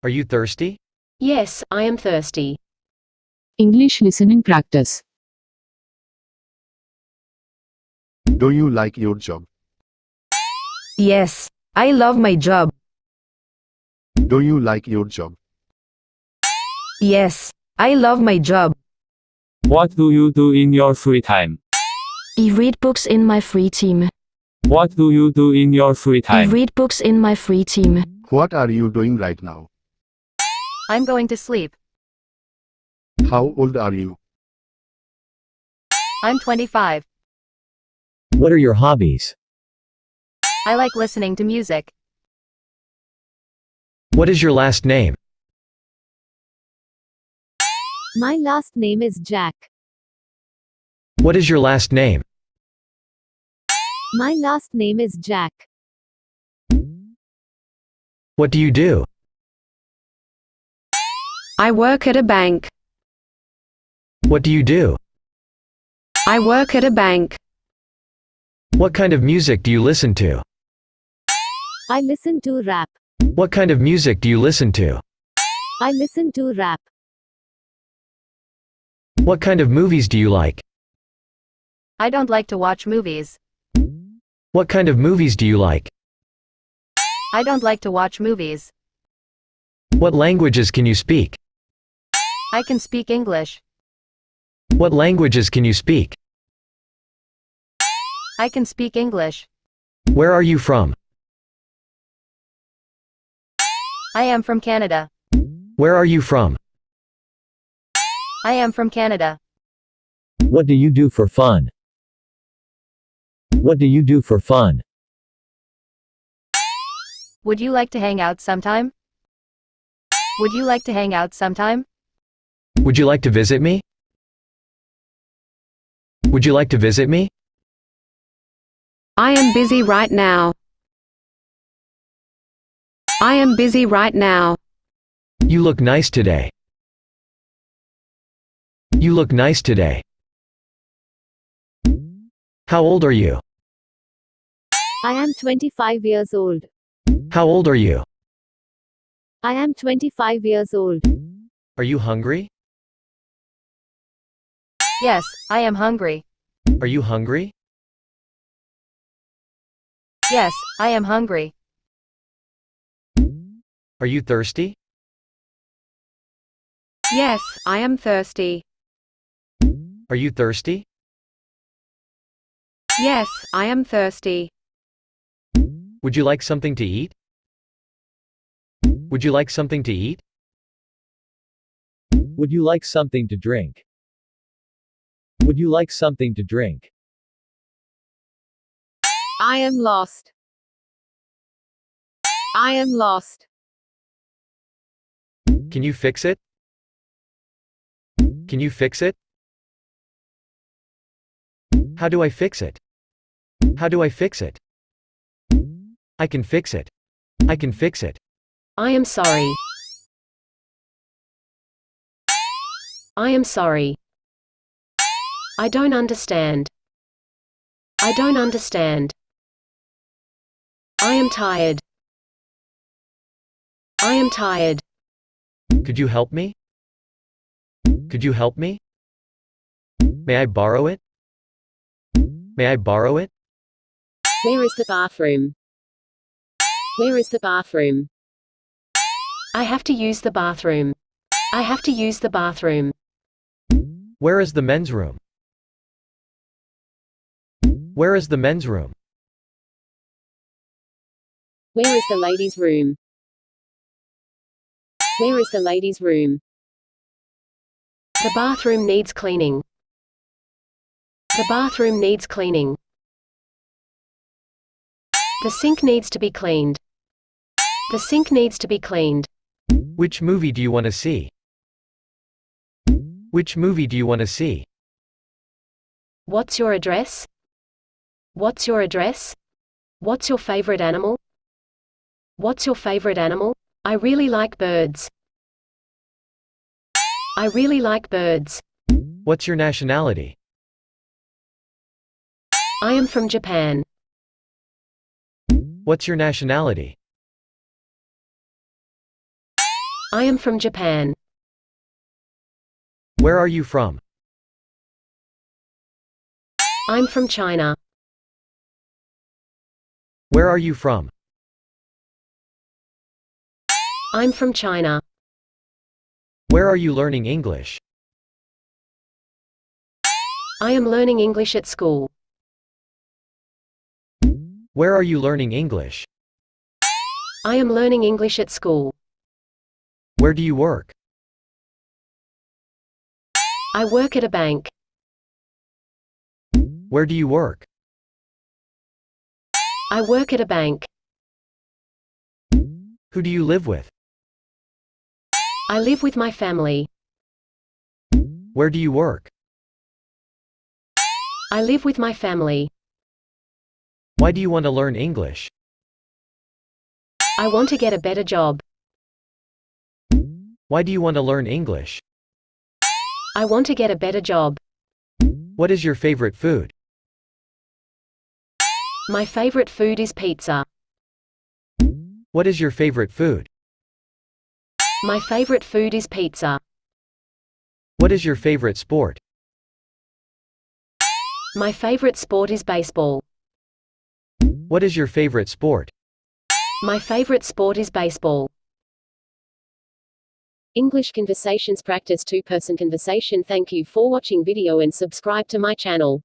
Are you thirsty? Yes, I am thirsty. English listening practice. Do you like your job? Yes, I love my job. Do you like your job? Yes, I love my job. What do you do in your free time? I read books in my free time. What do you do in your free I time? read books in my free time. What are you doing right now? I'm going to sleep. How old are you? I'm 25. What are your hobbies? I like listening to music. What is your last name? My last name is Jack. What is your last name? My last name is Jack. What do you do? I work at a bank. What do you do? I work at a bank. What kind of music do you listen to? I listen to rap. What kind of music do you listen to? I listen to rap. What kind of movies do you like? I don't like to watch movies. What kind of movies do you like? I don't like to watch movies. What languages can you speak? I can speak English. What languages can you speak? I can speak English. Where are you from? I am from Canada. Where are you from? I am from Canada. What do you do for fun? What do you do for fun? Would you like to hang out sometime? Would you like to hang out sometime? Would you like to visit me? Would you like to visit me? I am busy right now. I am busy right now. You look nice today. You look nice today. How old are you? I am 25 years old. How old are you? I am 25 years old. Are you hungry? Yes, I am hungry. Are you hungry? Yes, I am hungry. Are you thirsty? Yes, I am thirsty. Are you thirsty? Yes, I am thirsty. Would you like something to eat? Would you like something to eat? Would you like something to drink? Would you like something to drink? I am lost. I am lost. Can you fix it? Can you fix it? How do I fix it? How do I fix it? I can fix it. I can fix it. I am sorry. I am sorry. I don't understand. I don't understand. I am tired. I am tired. Could you help me? Could you help me? May I borrow it? May I borrow it? Where is the bathroom? Where is the bathroom? I have to use the bathroom. I have to use the bathroom. Where is the men's room? Where is the men's room? Where is the ladies' room? Where is the ladies' room? The bathroom needs cleaning. The bathroom needs cleaning. The sink needs to be cleaned. The sink needs to be cleaned. Which movie do you want to see? Which movie do you want to see? What's your address? What's your address? What's your favorite animal? What's your favorite animal? I really like birds. I really like birds. What's your nationality? I am from Japan. What's your nationality? I am from Japan. Where are you from? I'm from China. Where are you from? I'm from China. Where are you learning English? I am learning English at school. Where are you learning English? I am learning English at school. Where do you work? I work at a bank. Where do you work? I work at a bank. Who do you live with? I live with my family. Where do you work? I live with my family. Why do you want to learn English? I want to get a better job. Why do you want to learn English? I want to get a better job. What is your favorite food? My favorite food is pizza. What is your favorite food? My favorite food is pizza. What is your favorite sport? My favorite sport is baseball. What is your favorite sport? My favorite sport is baseball. English Conversations Practice 2-Person Conversation. Thank you for watching video and subscribe to my channel.